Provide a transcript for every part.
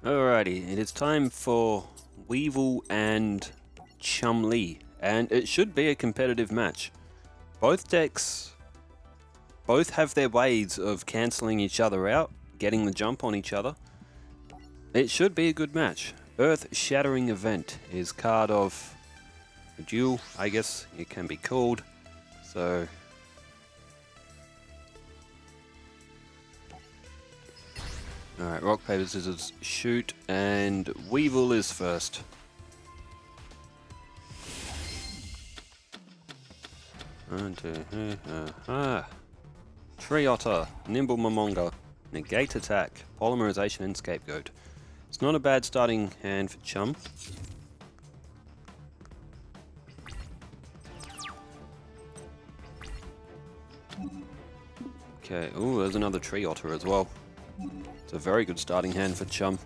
Alrighty, it is time for Weevil and Chumley, and it should be a competitive match. Both decks both have their ways of cancelling each other out, getting the jump on each other. It should be a good match. Earth-Shattering Event is card of yugioh, I guess it can be called. So alright, rock, paper, scissors, shoot, and Weevil is first. Tree Otter, Nimble Momonga, Negate Attack, Polymerization and Scapegoat. It's not a bad starting hand for Chum. Okay, ooh, there's another Tree Otter as well. It's a very good starting hand for Chum.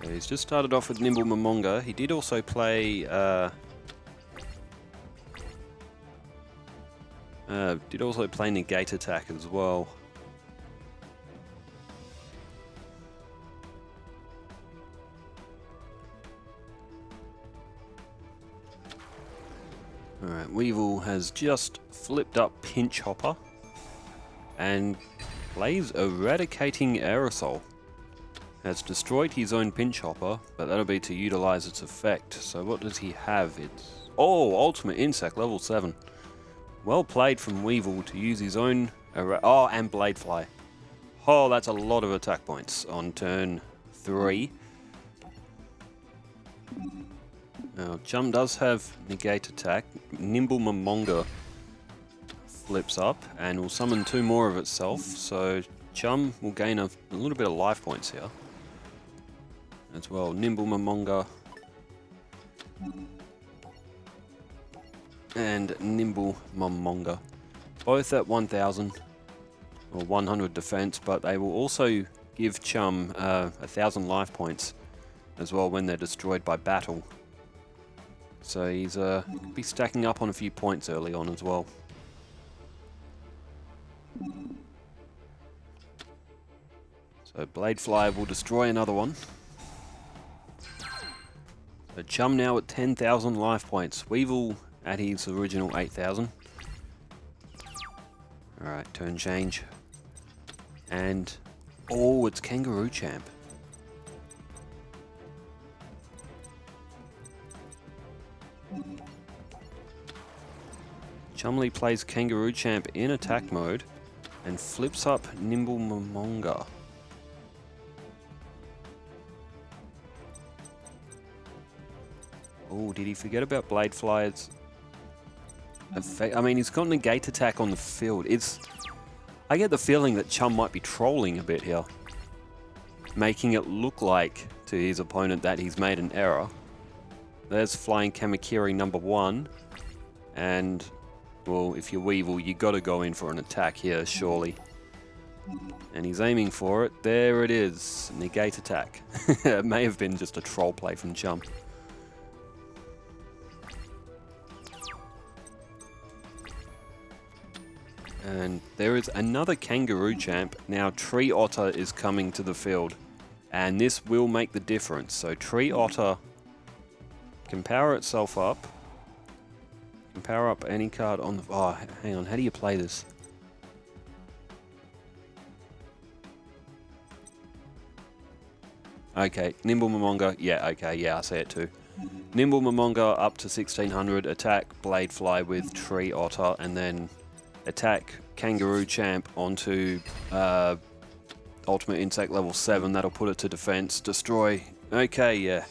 So he's just started off with Nimble Momonga. He did also play Negate Attack as well. Alright, Weevil has just flipped up Pinch Hopper and plays Eradicating Aerosol. Has destroyed his own Pinch Hopper, but that'll be to utilize its effect. So what does he have? It's Ultimate Insect, level 7. Well played from Weevil to use his own... and Bladefly. Oh, that's a lot of attack points on turn 3. Now, Chum does have Negate Attack. Nimble Momonga flips up and will summon 2 more of itself. So Chum will gain a little bit of life points here. As well, Nimble Momonga and Nimble Momonga, both at 1000 or 100 defense, but they will also give Chum 1000 life points as well when they're destroyed by battle. So he's could be stacking up on a few points early on as well. So Bladefly will destroy another one. So Chum now at 10,000 life points. Weevil at his original 8,000. Alright, turn change. And... oh, it's Kangaroo Champ. Chumley plays Kangaroo Champ in attack mode and flips up Nimble Momonga. Oh, did he forget about Bladefly's effect? I mean, he's got Negate Attack on the field. I get the feeling that Chum might be trolling a bit here, making it look like to his opponent that he's made an error. There's Flying Kamakiri number 1, and, well, if you're Weevil, you got to go in for an attack here, surely. And he's aiming for it. There it is. Negate Attack. It may have been just a troll play from Chum. And there is another Kangaroo Champ. Now Tree Otter is coming to the field, and this will make the difference. So Tree Otter can power itself up. Can power up any card on the... oh, hang on. How do you play this? Okay, Nimble Momonga. Yeah, okay, yeah, I see it too. Nimble Momonga up to 1600. Attack Bladefly with Tree Otter, and then attack Kangaroo Champ onto Ultimate Insect level 7. That'll put it to defense. Destroy. Okay, yeah.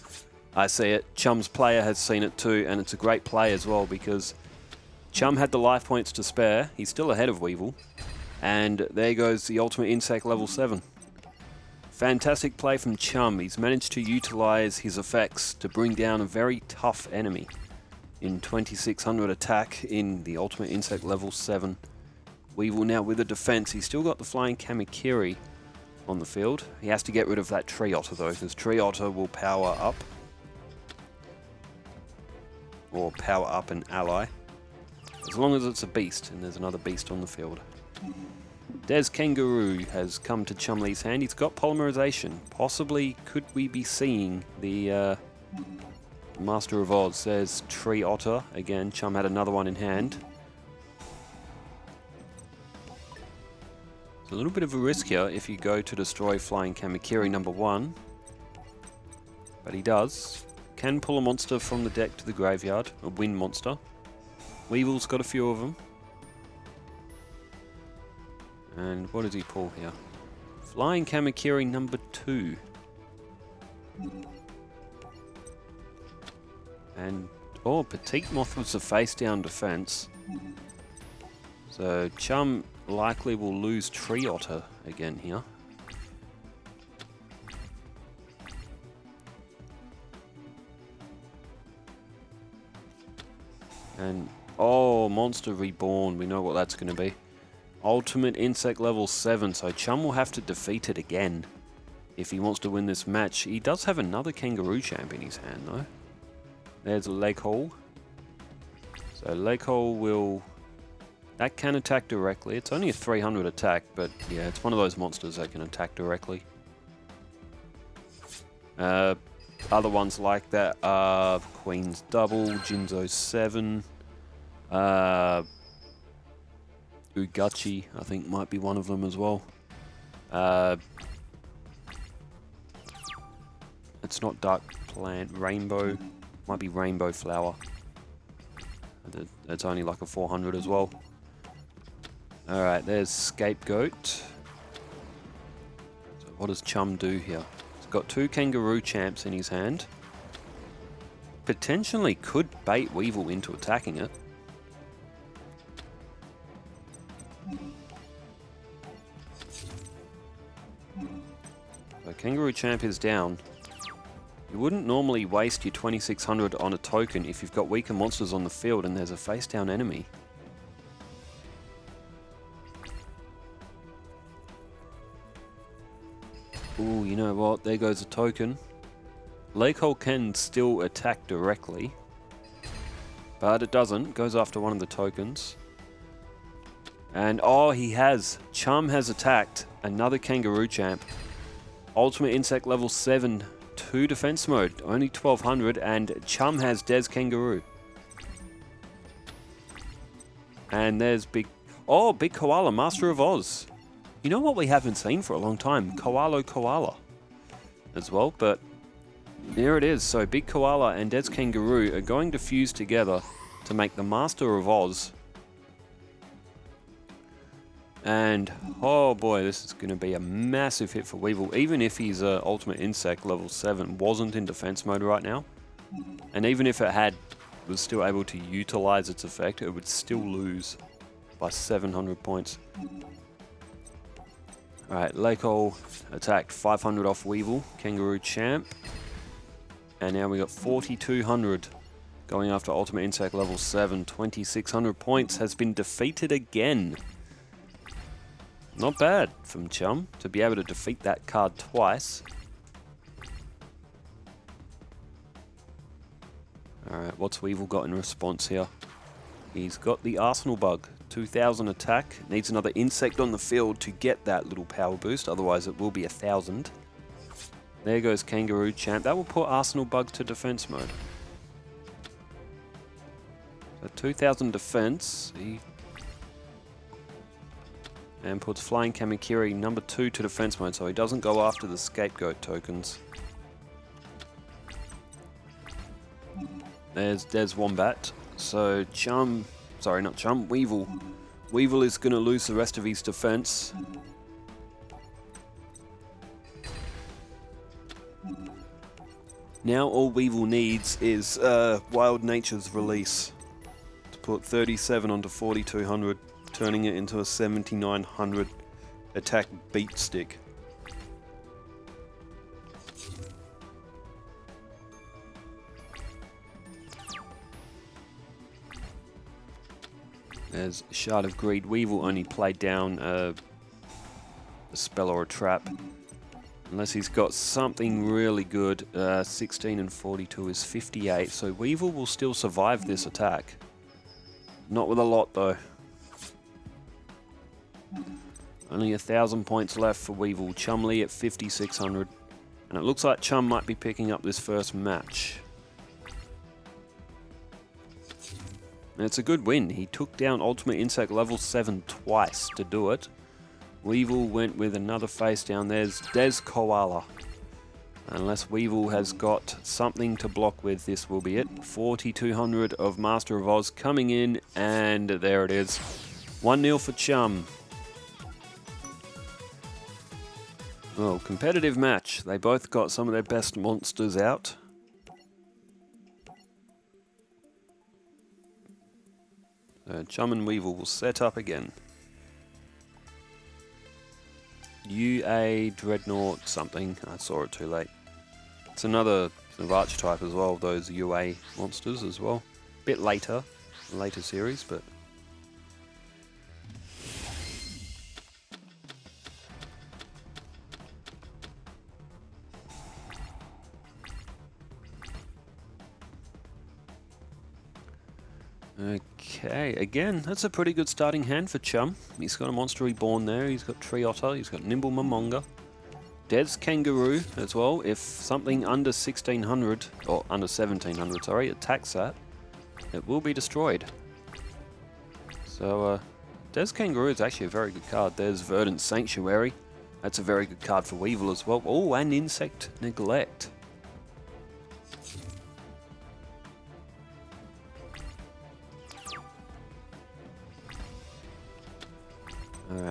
I see it. Chum's player has seen it too, and it's a great play as well because Chum had the life points to spare. He's still ahead of Weevil. And there goes the Ultimate Insect level 7. Fantastic play from Chum. He's managed to utilize his effects to bring down a very tough enemy in 2600 attack in the Ultimate Insect level 7. Weevil now with a defense. He's still got the Flying Kamakiri on the field. He has to get rid of that Tree Otter though, because Tree Otter will power up. Or power up an ally. As long as it's a beast, and there's another beast on the field. Des Kangaroo has come to Chumley's hand. He's got polymerization. Possibly, could we be seeing the Master of Oz? There's Tree Otter. Again, Chum had another one in hand. It's a little bit of a risk here if you go to destroy Flying Kamakiri number 1. But he does. Can pull a monster from the deck to the graveyard. A wind monster. Weevil's got a few of them. And what does he pull here? Flying Kamakiri number 2. And, oh, Petite Moth was a face-down defense. So Chum likely will lose Tree Otter again here. And, oh, Monster Reborn. We know what that's going to be. Ultimate Insect level 7, so Chum will have to defeat it again if he wants to win this match. He does have another Kangaroo Champ in his hand, though. There's a Lake Hole. So Lake Hole will... That can attack directly. It's only a 300 attack, but yeah, it's one of those monsters that can attack directly. Other ones like that are Queen's Double, Jinzo 7, Ugachi, I think, might be one of them as well. It's not Dark Plant, Rainbow, might be Rainbow Flower. It's only like a 400 as well. Alright, there's Scapegoat. So what does Chum do here? He's got 2 Kangaroo Champs in his hand. Potentially could bait Weevil into attacking it. So Kangaroo Champ is down. You wouldn't normally waste your 2600 on a token if you've got weaker monsters on the field and there's a face-down enemy. Ooh, you know what? There goes a token. Lake Hole can still attack directly, but it doesn't. Goes after one of the tokens. And oh, he has. Chum has attacked another Kangaroo Champ. Ultimate Insect level 7, 2 defense mode, only 1200, and Chum has Des Kangaroo. And there's Big... Oh, Big Koala, Master of Oz. You know what we haven't seen for a long time? Koala as well, but there it is. So Big Koala and Des Kangaroo are going to fuse together to make the Master of Oz. And, oh boy, this is going to be a massive hit for Weevil, even if his Ultimate Insect level 7 wasn't in defense mode right now. And even if it was still able to utilize its effect, it would still lose by 700 points. Alright, Lake Hole attacked 500 off Weevil, Kangaroo Champ. And now we got 4200 going after Ultimate Insect level 7. 2600 points, has been defeated again. Not bad from Chum to be able to defeat that card twice. Alright, what's Weevil got in response here? He's got the Arsenal Bug. 2000 attack. Needs another insect on the field to get that little power boost, otherwise it will be 1000. There goes Kangaroo Champ. That will put Arsenal Bug to defense mode. So 2000 defense. And puts Flying Kamakiri number 2 to defense mode, so he doesn't go after the Scapegoat tokens. There's Wombat. So Chum... Sorry, not Chum, Weevil. Weevil is going to lose the rest of his defense. Now all Weevil needs is Wild Nature's release to put 37 onto 4200, turning it into a 7900 attack beat stick. There's Shard of Greed. Weevil only played down a spell or a trap. Unless he's got something really good. 16 and 42 is 58. So Weevil will still survive this attack. Not with a lot, though. Only 1,000 points left for Weevil. Chumley at 5,600. And it looks like Chum might be picking up this first match. And it's a good win. He took down Ultimate Insect level 7 twice to do it. Weevil went with another face down. There's Des Koala. Unless Weevil has got something to block with, this will be it. 4,200 of Master of Oz coming in, and there it is. 1-0 for Chum. Well, competitive match. They both got some of their best monsters out. Chum and Weevil will set up again. UA Dreadnought something. I saw it too late. It's another sort of archetype as well, those UA monsters as well. Bit later series, but... Okay, again, that's a pretty good starting hand for Chum. He's got a Monster Reborn there, he's got Tree Otter, he's got Nimble Momonga. Des Kangaroo as well. If something under 1,600, or under 1,700, sorry, attacks that, it will be destroyed. So, Des Kangaroo is actually a very good card. There's Verdant Sanctuary. That's a very good card for Weevil as well. Oh, and Insect Neglect.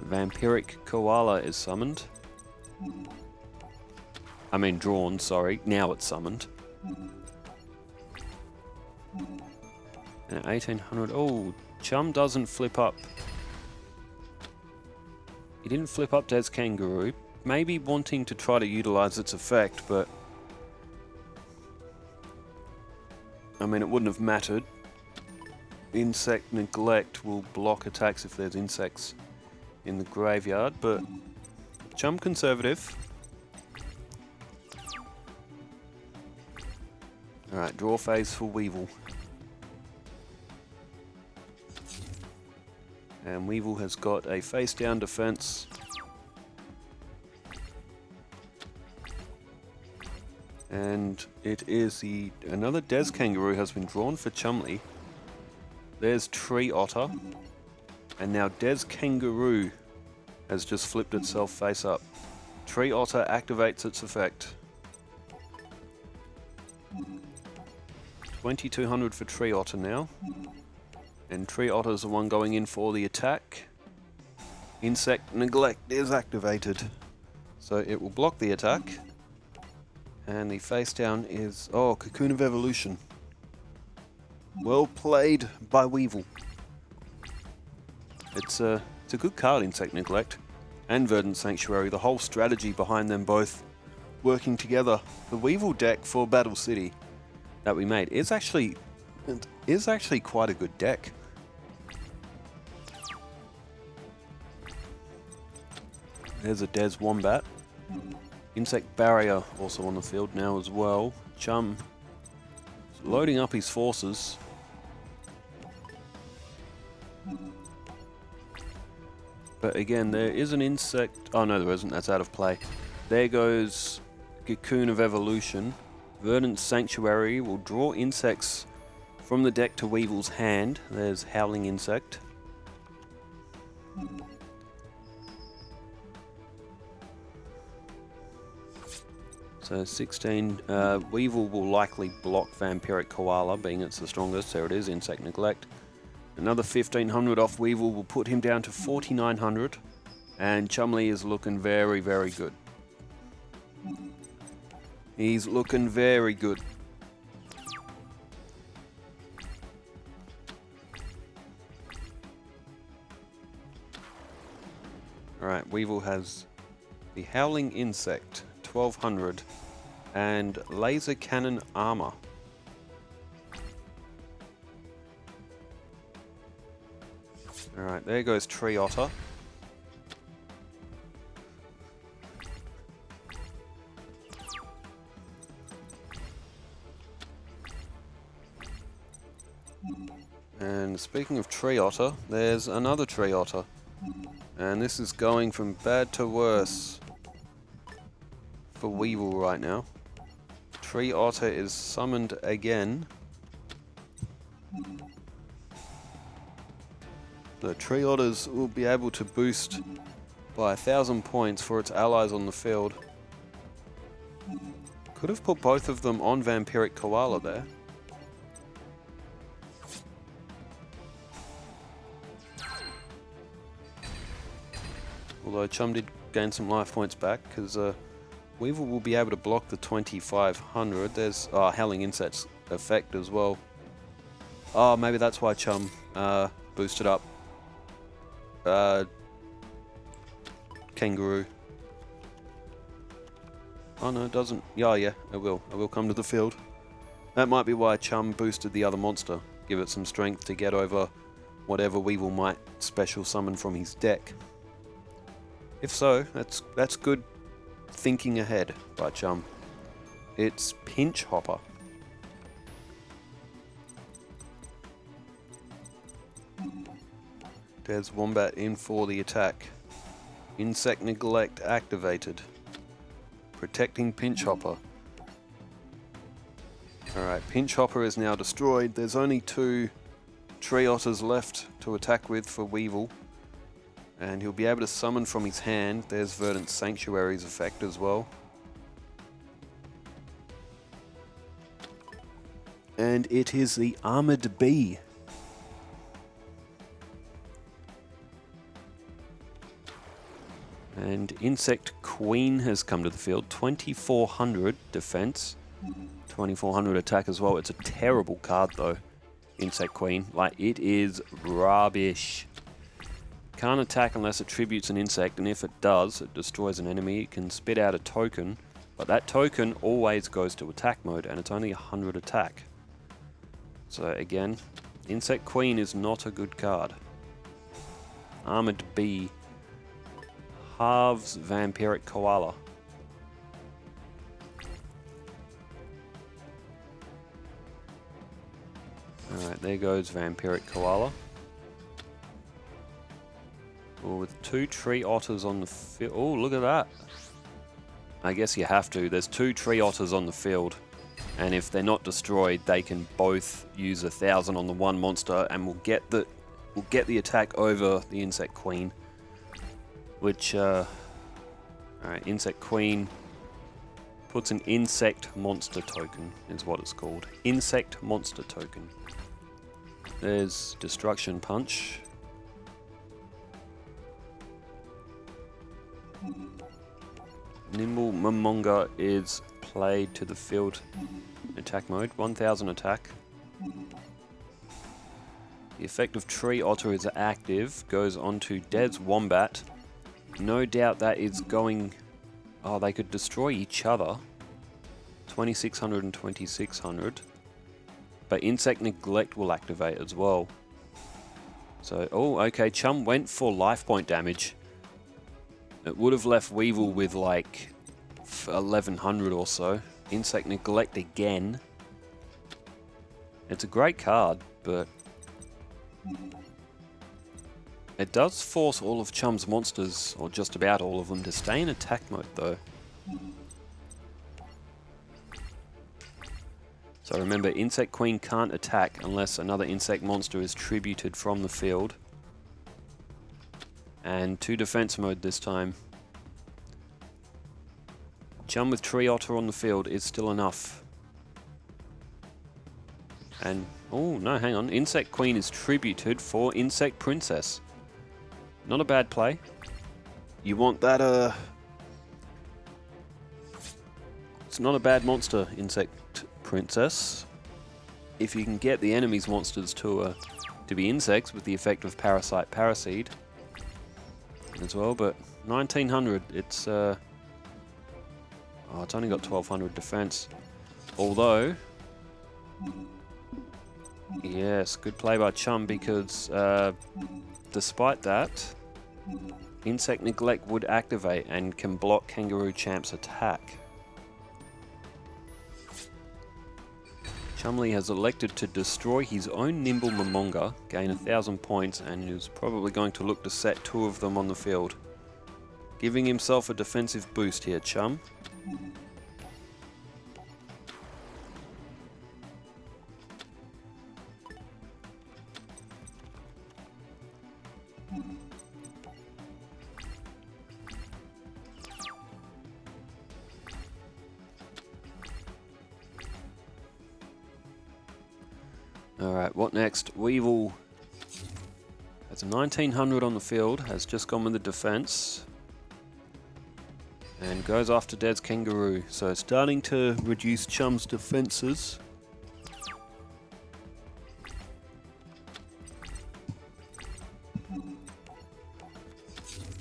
Vampiric Koala is summoned. I mean drawn, sorry. Now it's summoned. And 1,800. Oh, Chum doesn't flip up. He didn't flip up Des Kangaroo. Maybe wanting to try to utilize its effect, but... I mean, it wouldn't have mattered. Insect Neglect will block attacks if there's insects in the graveyard, but Chum conservative. Alright, draw phase for Weevil. And Weevil has got a face down defense. And it is another Des Kangaroo has been drawn for Chumley. There's Tree Otter. And now Des Kangaroo has just flipped itself face up. Tree Otter activates its effect. 2,200 for Tree Otter now. And Tree Otter's the one going in for the attack. Insect Neglect is activated. So it will block the attack. And the face down is... Oh, Cocoon of Evolution. Well played by Weevil. It's a good card, Insect Neglect and Verdant Sanctuary. The whole strategy behind them both working together. The Weevil deck for Battle City that we made is actually quite a good deck. There's a Des Wombat. Insect Barrier also on the field now as well. Chum is loading up his forces. But again, there is an insect... Oh no, there isn't. That's out of play. There goes Cocoon of Evolution. Verdant Sanctuary will draw insects from the deck to Weevil's hand. There's Howling Insect. So 16. Weevil will likely block Vampiric Koala, being it's the strongest. There it is, Insect Neglect. Another 1,500 off Weevil will put him down to 4,900. And Chumley is looking very, very good. He's looking very good. Alright, Weevil has the Howling Insect, 1,200. And Laser Cannon Armor. Alright, there goes Tree Otter. And speaking of tree otter, there's another tree otter. And this is going from bad to worse for Weevil right now. Tree otter is summoned again. The tree otters will be able to boost by 1,000 points for its allies on the field. Could have put both of them on Vampiric Koala there. Although Chum did gain some life points back, because Weevil will be able to block the 2500. There's Howling Insect's effect as well. Oh, maybe that's why Chum boosted up Kangaroo. Oh no, it doesn't. Yeah, it will. It will come to the field. That might be why Chum boosted the other monster. Give it some strength to get over whatever Weevil might special summon from his deck. If so, that's good thinking ahead by Chum. It's Pinch Hopper. There's Wombat in for the attack. Insect Neglect activated. Protecting Pinch Hopper. Alright, Pinch Hopper is now destroyed. There's only 2 tree otters left to attack with for Weevil. And he'll be able to summon from his hand. There's Verdant Sanctuary's effect as well. And it is the Armored Bee. And Insect Queen has come to the field. 2400 defense. 2400 attack as well. It's a terrible card though. Insect Queen. Like, it is rubbish. Can't attack unless it tributes an insect, and if it does, it destroys an enemy. It can spit out a token, but that token always goes to attack mode, and it's only 100 attack. So again, Insect Queen is not a good card. Armored Bee halves Vampiric Koala. Alright, there goes Vampiric Koala. Well, with 2 tree otters on the field. Oh, look at that. I guess you have to. There's 2 tree otters on the field. And if they're not destroyed, they can both use 1,000 on the one monster, and we'll get the attack over the Insect Queen. Which, alright, Insect Queen puts an Insect Monster token, is what it's called. Insect Monster token. There's Destruction Punch. Nimble Momonga is played to the field attack mode. 1000 attack. The effect of Tree Otter is active. Goes on to Dead's Wombat. No doubt that is going... Oh, they could destroy each other. 2600 and 2600. But Insect Neglect will activate as well. So, oh, okay, Chum went for life point damage. It would have left Weevil with like 1100 or so. Insect Neglect again. It's a great card, but it does force all of Chum's monsters, or just about all of them, to stay in attack mode though. So remember, Insect Queen can't attack unless another insect monster is tributed from the field. And 2 defense mode this time. Chum with Tree Otter on the field is still enough. And, oh no, hang on. Insect Queen is tributed for Insect Princess. Not a bad play. You want that, it's not a bad monster, Insect Princess. If you can get the enemy's monsters to be insects with the effect of Parasite Paraseed as well, but 1900, it's oh, it's only got 1200 defense. Although, yes, good play by Chum, because despite that, Insect Neglect would activate and can block Kangaroo Champ's attack. Chumley has elected to destroy his own Nimble Momonga, gain 1,000 points, and is probably going to look to set 2 of them on the field. Giving himself a defensive boost here, Chum. Alright, what next? Weevil has a 1900 on the field, has just gone with the defense. And goes after Dad's Kangaroo. So starting to reduce Chum's defenses.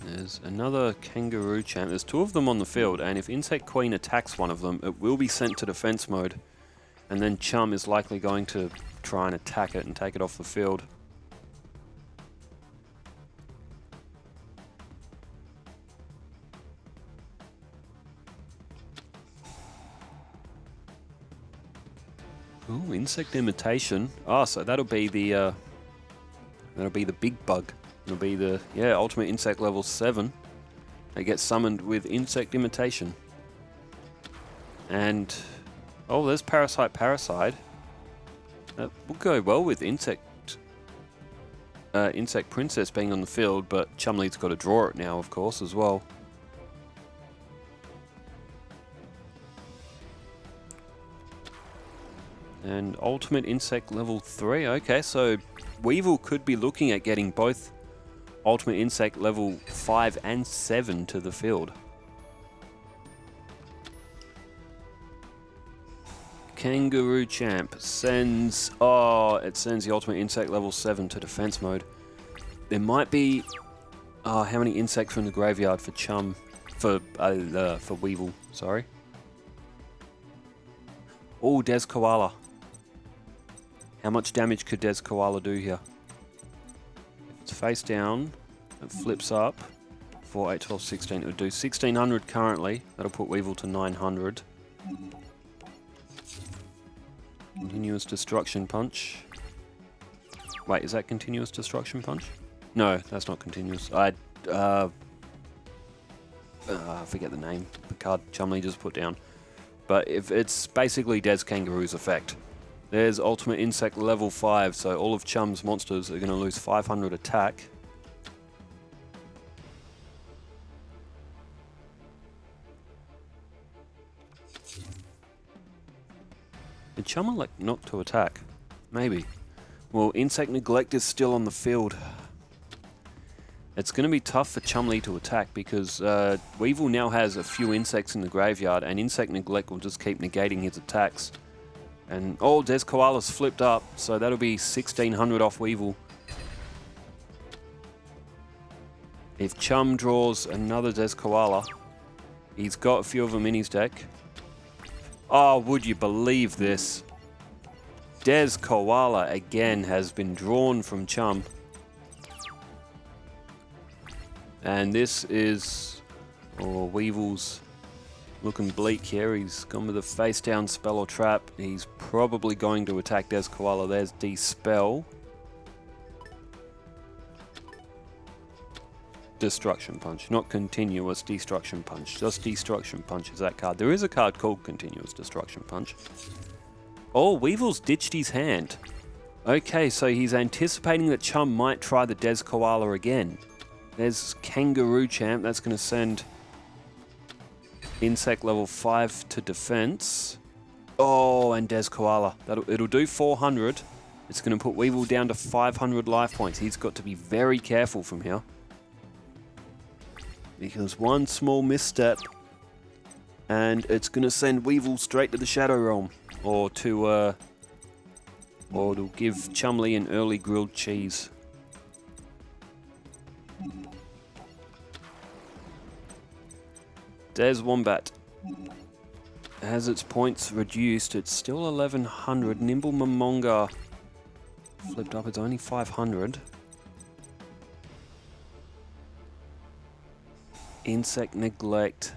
There's another Kangaroo champ. There's 2 of them on the field, and if Insect Queen attacks one of them, it will be sent to defense mode. And then Chum is likely going to try and attack it and take it off the field. Ooh, insect imitation. Oh, so that'll be the big bug. It'll be the ultimate insect level 7. They get summoned with insect imitation. And oh, there's Parasite. That will go well with Insect Princess being on the field, but Chumley's got to draw it now, of course, as well. And Ultimate Insect level 3. Okay, so Weevil could be looking at getting both Ultimate Insect level 5 and 7 to the field. Kangaroo Champ sends... Oh, it sends the Ultimate Insect level 7 to defense mode. There might be... Oh, how many insects are in the graveyard for Chum? For Weevil, sorry. Oh, Des Koala. How much damage could Des Koala do here? If it's face down, it flips up. 4, 8, 12, 16. It would do 1600 currently. That'll put Weevil to 900. Continuous Destruction Punch. Wait, is that Continuous Destruction Punch? No, that's not continuous. I forget the name. The card Chumley just put down. But if it's basically Des Kangaroo's effect. There's Ultimate Insect level 5, so all of Chum's monsters are going to lose 500 attack. Did Chum elect not to attack? Maybe. Well, Insect Neglect is still on the field. It's going to be tough for Chumley to attack because Weevil now has a few insects in the graveyard, and Insect Neglect will just keep negating his attacks. And oh, Des Koala's flipped up, so that'll be 1600 off Weevil. If Chum draws another Des Koala, he's got a few of them in his deck. Oh, would you believe this? Des Koala again has been drawn from Chum. And this is... Oh, Weevil's looking bleak here. He's gone with a face down spell or trap. He's probably going to attack Des Koala. There's Dispel. Destruction Punch, not Continuous Destruction Punch, just Destruction Punch is that card. There is a card called Continuous Destruction Punch. Oh, Weevil's ditched his hand. Okay, so he's anticipating that Chum might try the Des Koala again. There's Kangaroo Champ, that's going to send Insect level 5 to defense. Oh, and Des Koala. It'll do 400. It's going to put Weevil down to 500 life points. He's got to be very careful from here. Because one small misstep and it's going to send Weevil straight to the Shadow Realm. Or to give Chumley an early grilled cheese. Des Wombat has its points reduced. It's still 1100. Nimble Momonga flipped up. It's only 500. Insect Neglect.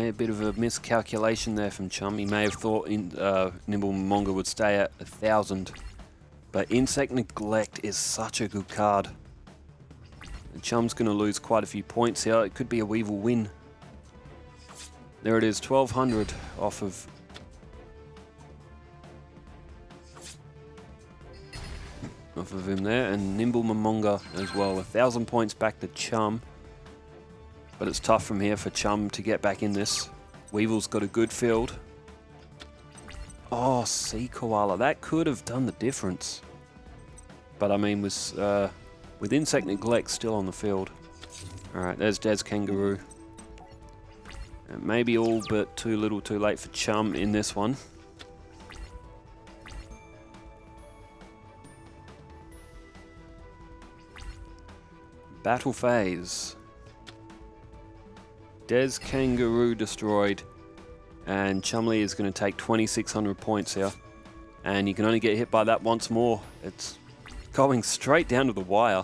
A bit of a miscalculation there from Chum. He may have thought Nimble Momonga would stay at 1,000. But Insect Neglect is such a good card. And Chum's going to lose quite a few points here. It could be a Weevil win. There it is, 1,200 off of... him there, and Nimble Momonga as well. 1,000 points back to Chum. But it's tough from here for Chum to get back in this. Weevil's got a good field. Oh, Sea Koala. That could have done the difference. But I mean, with Insect Neglect still on the field. Alright, there's Des Kangaroo. And maybe all but too little too late for Chum in this one. Battle phase. Des Kangaroo destroyed. And Chumley is going to take 2,600 points here. And you can only get hit by that once more. It's going straight down to the wire.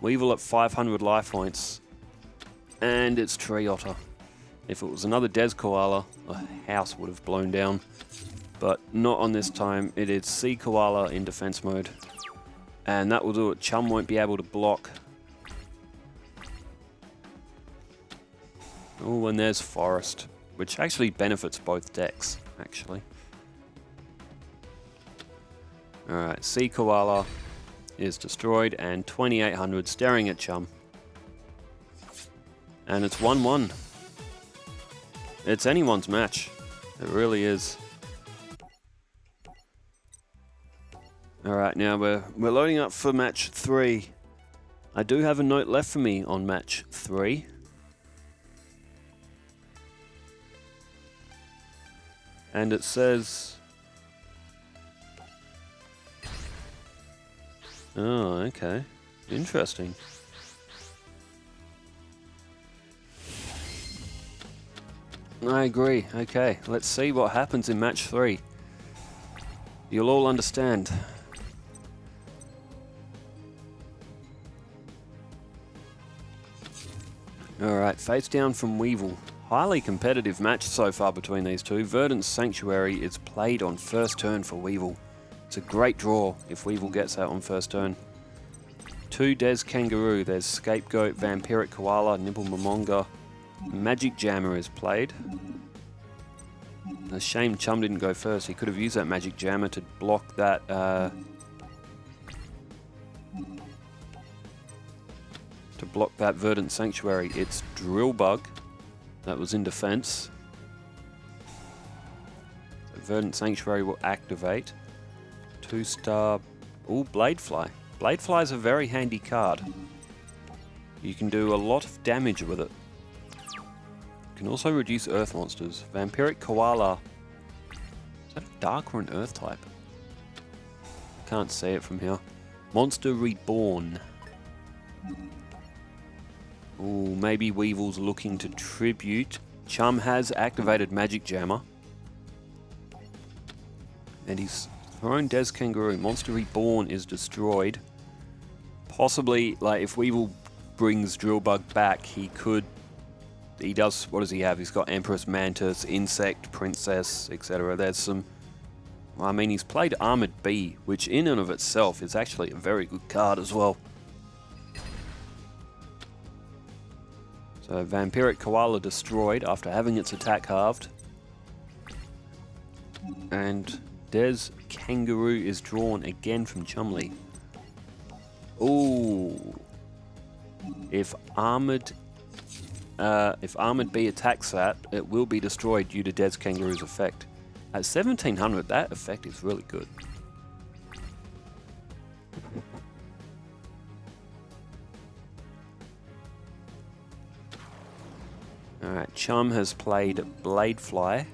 Weevil at 500 life points. And it's Tree Otter. If it was another Des Koala, the house would have blown down. But not on this time. It is Sea Koala in defense mode. And that will do it. Chum won't be able to block. Oh, and there's Forest, which actually benefits both decks, actually. Alright, Sea Koala is destroyed, and 2,800 staring at Chum. And it's 1-1. It's anyone's match. It really is. Alright, now we're loading up for match 3. I do have a note left for me on match 3. And it says... Oh, okay. Interesting. I agree. Okay, let's see what happens in match 3. You'll all understand. Alright, face down from Weevil. Highly competitive match so far between these two. Verdant Sanctuary is played on first turn for Weevil. It's a great draw if Weevil gets out on first turn. 2 Des Kangaroo. There's Scapegoat, Vampiric Koala, Nimble Momonga. Magic Jammer is played. A shame Chum didn't go first. He could have used that Magic Jammer to block that... to block that Verdant Sanctuary. It's Drill Bug. That was in defense. So Verdant Sanctuary will activate. 2-star... Ooh, Bladefly. Bladefly is a very handy card. You can do a lot of damage with it. You can also reduce earth monsters. Vampiric Koala. Is that a dark or an earth type? Can't see it from here. Monster Reborn. Ooh, maybe Weevil's looking to tribute. Chum has activated Magic Jammer. And he's thrown Des Kangaroo. Monster Reborn is destroyed. Possibly, like, if Weevil brings Drillbug back, he could... He does... What does he have? He's got Empress Mantis, Insect, Princess, etc. There's some... I mean, he's played Armored Bee, which in and of itself is actually a very good card as well. So Vampiric Koala destroyed after having its attack halved. And Des Kangaroo is drawn again from Chumley. Ooh. If Armored Bee attacks that, it will be destroyed due to Des Kangaroo's effect. At 1,700, that effect is really good. Alright, Chum has played Bladefly.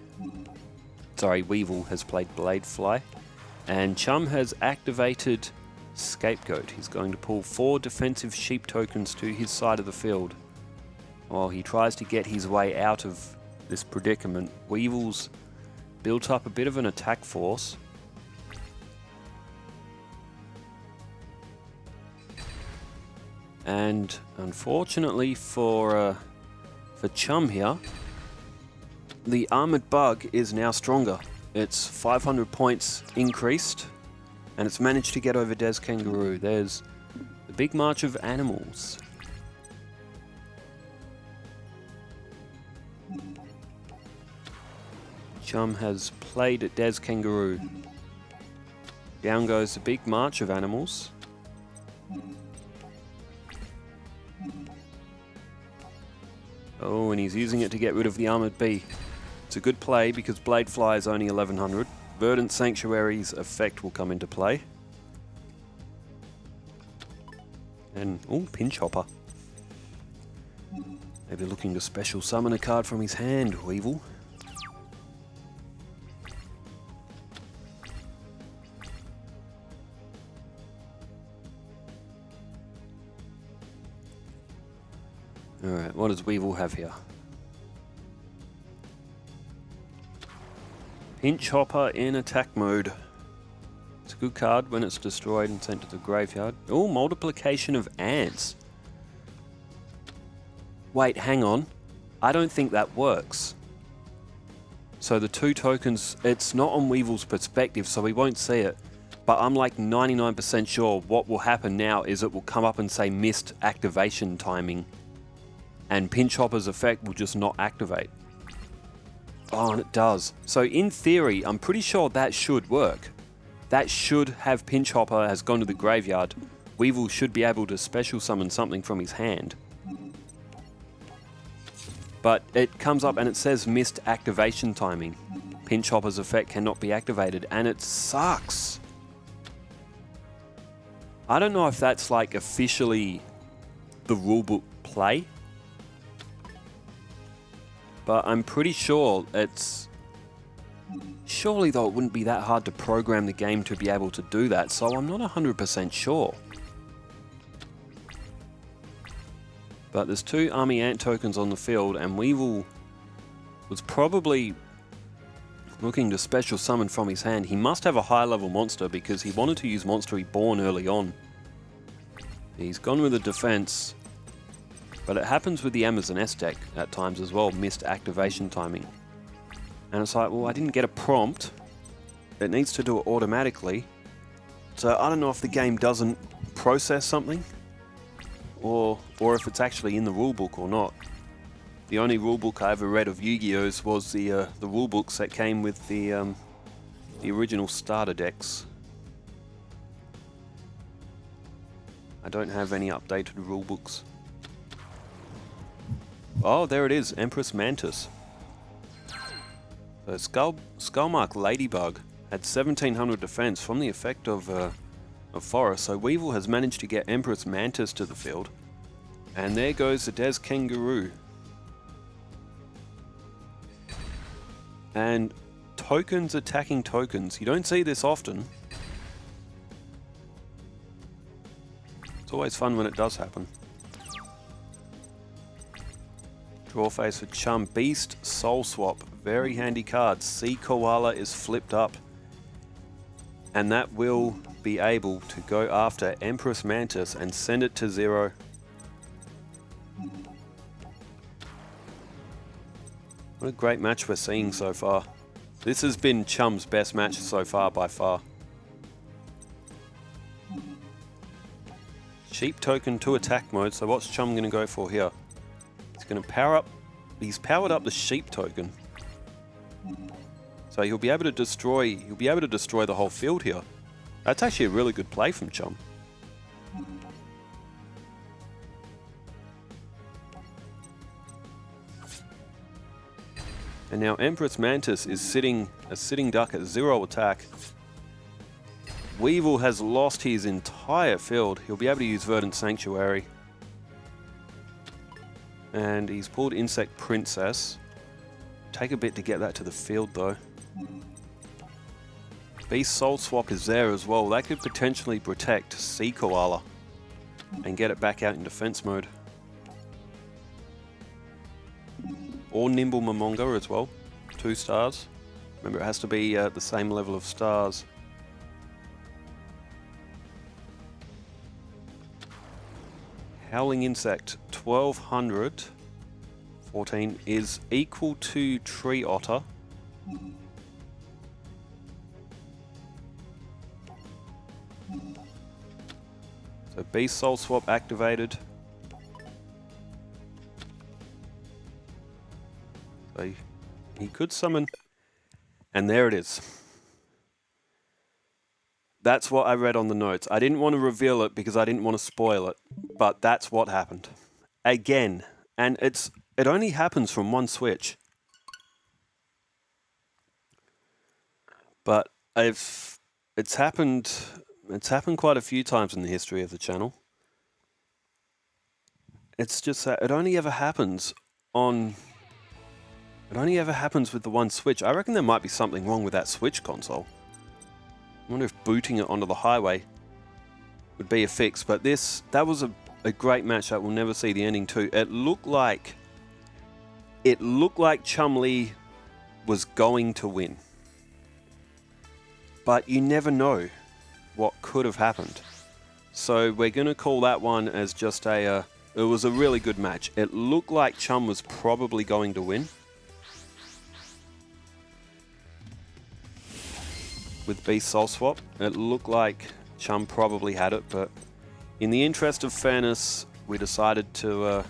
Sorry, Weevil has played Bladefly. And Chum has activated Scapegoat. He's going to pull 4 defensive sheep tokens to his side of the field. While he tries to get his way out of this predicament, Weevil's built up a bit of an attack force. And unfortunately for Chum here, the armored bug is now stronger. It's 500 points increased, and it's managed to get over Des Kangaroo. There's the big march of animals. Chum has played at Des Kangaroo. Down goes the big march of animals. Oh, and he's using it to get rid of the armored bee. It's a good play because Bladefly is only 1100. Verdant Sanctuary's effect will come into play. And, oh, Pinch Hopper. Maybe looking to special summon a card from his hand, Weevil. Alright, what does Weevil have here? Pinch Hopper in attack mode. It's a good card when it's destroyed and sent to the graveyard. Oh, Multiplication of Ants. Wait, hang on. I don't think that works. So the 2 tokens, it's not on Weevil's perspective, so we won't see it. But I'm like 99% sure what will happen now is it will come up and say missed activation timing. And Pinch Hopper's effect will just not activate. Oh, and it does. So in theory, I'm pretty sure that should work. That should have Pinch Hopper has gone to the graveyard. Weevil should be able to special summon something from his hand. But it comes up and it says missed activation timing. Pinch Hopper's effect cannot be activated, and it sucks. I don't know if that's like officially the rulebook play. But I'm pretty sure it's... Surely though it wouldn't be that hard to program the game to be able to do that, so I'm not 100% sure. But there's 2 army ant tokens on the field, and Weevil was probably looking to special summon from his hand. He must have a high level monster because he wanted to use Monster Reborn early on. He's gone with a defense. But it happens with the Amazon S deck at times as well, missed activation timing. And it's like, well, I didn't get a prompt. It needs to do it automatically. So I don't know if the game doesn't process something, or if it's actually in the rulebook or not. The only rulebook I ever read of Yu-Gi-Oh's was the rulebooks that came with the original starter decks. I don't have any updated rulebooks. Oh, there it is, Empress Mantis. So Skullmark Ladybug had 1700 defense from the effect of Forest, so Weevil has managed to get Empress Mantis to the field. And there goes the Des Kangaroo. And tokens attacking tokens. You don't see this often. It's always fun when it does happen. Draw face for Chum. Beast, Soul Swap. Very handy card. Sea Koala is flipped up. And that will be able to go after Empress Mantis and send it to 0. What a great match we're seeing so far. This has been Chum's best match so far by far. Sheep token to attack mode. So what's Chum going to go for here? He's going to power up. He's powered up the sheep token, so he'll be able to destroy. He'll be able to destroy the whole field here. That's actually a really good play from Chum. And now Empress Mantis is sitting a sitting duck at 0 attack. Weevil has lost his entire field. He'll be able to use Verdant Sanctuary. And he's pulled Insect Princess. Take a bit to get that to the field though. Beast Soul Swap is there as well. That could potentially protect Sea Koala and get it back out in defense mode. Or Nimble Momonga as well. 2 stars. Remember, it has to be the same level of stars. Howling Insect, 1200. 14 is equal to Tree Otter. So Beast Soul Swap activated. So he could summon, and there it is. That's what I read on the notes. I didn't want to reveal it because I didn't want to spoil it, but that's what happened. Again, and it only happens from one switch. But it's happened quite a few times in the history of the channel. It's just that it only ever happens with the one switch. I reckon there might be something wrong with that Switch console. I wonder if booting it onto the highway would be a fix, but that was a great match that we'll never see the ending to. It looked like Chumley was going to win. But you never know what could have happened. So we're going to call that one as just it was a really good match. It looked like Chum was probably going to win. With Beast Soul Swap, it looked like Chum probably had it, but in the interest of fairness, we decided to,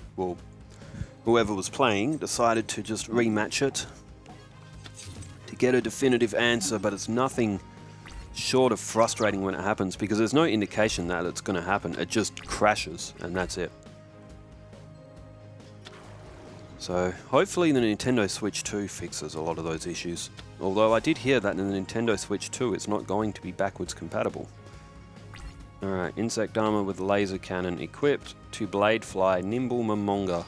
whoever was playing decided to just rematch it to get a definitive answer, but it's nothing short of frustrating when it happens because there's no indication that it's going to happen. It just crashes, and that's it. So hopefully the Nintendo Switch 2 fixes a lot of those issues. Although I did hear that in the Nintendo Switch 2 it's not going to be backwards compatible. Alright, Insect Armor with Laser Cannon equipped to Blade Fly Nimble Momonga.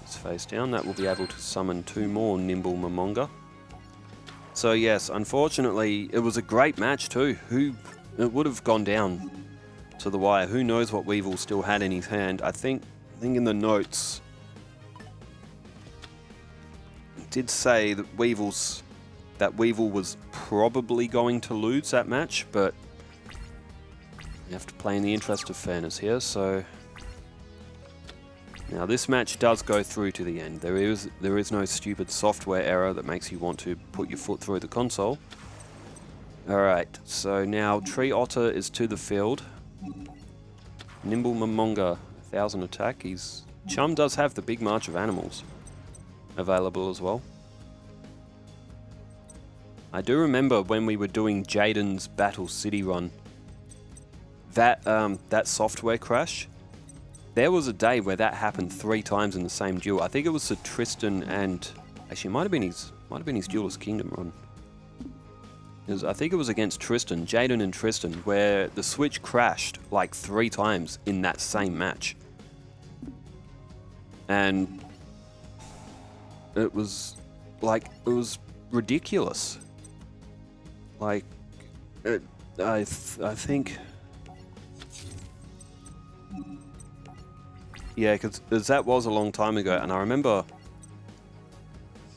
It's face down, that will be able to summon 2 more Nimble Momonga. So yes, unfortunately it was a great match too. It would have gone down to the wire. Who knows what Weevil still had in his hand. I think in the notes did say that Weevil was probably going to lose that match, but you have to play in the interest of fairness here. So now this match does go through to the end. There is no stupid software error that makes you want to put your foot through the console. Alright, so now Tree Otter is to the field. Nimble Momonga, 1000 attack. Chum does have the big March of Animals available as well. I do remember when we were doing Jaden's Battle City run, that software crash, there was a day where that happened 3 times in the same duel. I think it was Sir Tristan and... Actually, it might have been his Duelist Kingdom run. I think it was against Tristan, Jaden and Tristan, where the Switch crashed like 3 times in that same match. And it was ridiculous. Like, I think... Yeah, because that was a long time ago, and I remember...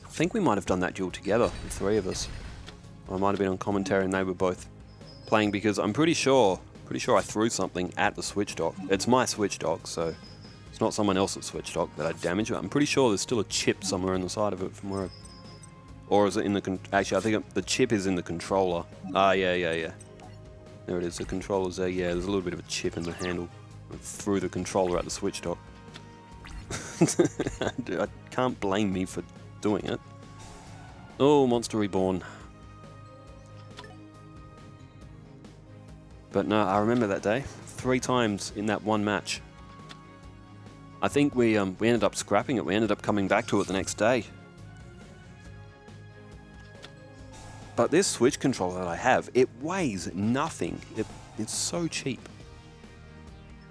I think we might have done that duel together, the 3 of us. I might have been on commentary and they were both playing, because I'm pretty sure I threw something at the Switch dock. It's my Switch dock, so it's not someone else's Switch dock that I damaged. I'm pretty sure there's still a chip somewhere in the side of it from where... Or is it in the... Actually, I think the chip is in the controller. Ah, yeah. There it is, the controller's there. Yeah, there's a little bit of a chip in the handle. I threw the controller at the Switch dock. I can't blame me for doing it. Oh, Monster Reborn. But no, I remember that day. 3 times in that one match. I think we ended up scrapping it. We ended up coming back to it the next day. But this Switch controller that I have, it weighs nothing. It's so cheap.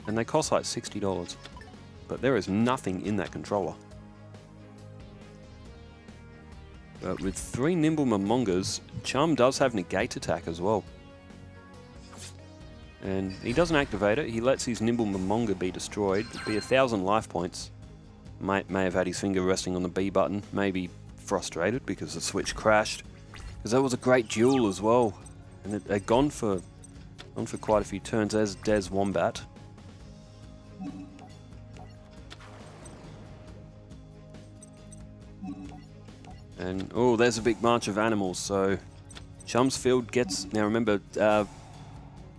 And they cost like $60. But there is nothing in that controller. But with 3 Nimble Momongas, Chum does have negate attack as well. And he doesn't activate it, he lets his Nimble Momonga be destroyed. It'd be 1,000 life points. May have had his finger resting on the B button, maybe frustrated because the Switch crashed. Because that was a great duel as well. And it had gone for quite a few turns as Des Wombat. And, oh, there's a big march of animals, so Chum's field gets... Now remember,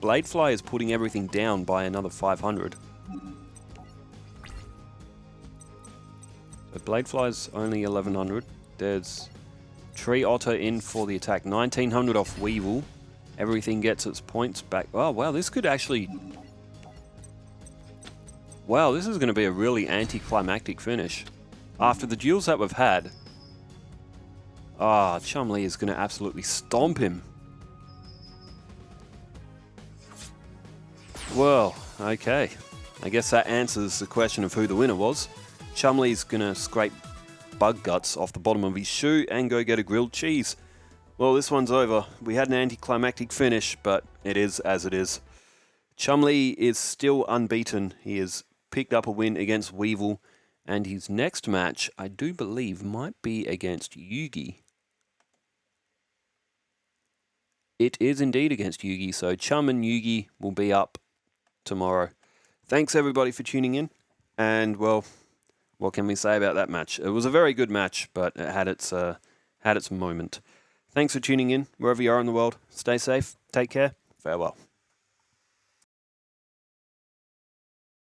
Bladefly is putting everything down by another 500. So Bladefly's only 1100. There's Tree Otter in for the attack. 1900 off Weevil. Everything gets its points back. Oh, wow, this could actually... Wow, this is going to be a really anticlimactic finish. After the duels that we've had... Ah, Chumley is going to absolutely stomp him. Well, okay. I guess that answers the question of who the winner was. Chumley's going to scrape bug guts off the bottom of his shoe and go get a grilled cheese. Well, this one's over. We had an anticlimactic finish, but it is as it is. Chumley is still unbeaten. He has picked up a win against Weevil, and his next match, I do believe, might be against Yugioh. It is indeed against Yugioh, so Chum and Yugioh will be up tomorrow. Thanks everybody for tuning in, and well, what can we say about that match? It was a very good match, but it had its moment. Thanks for tuning in, wherever you are in the world. Stay safe, take care, farewell.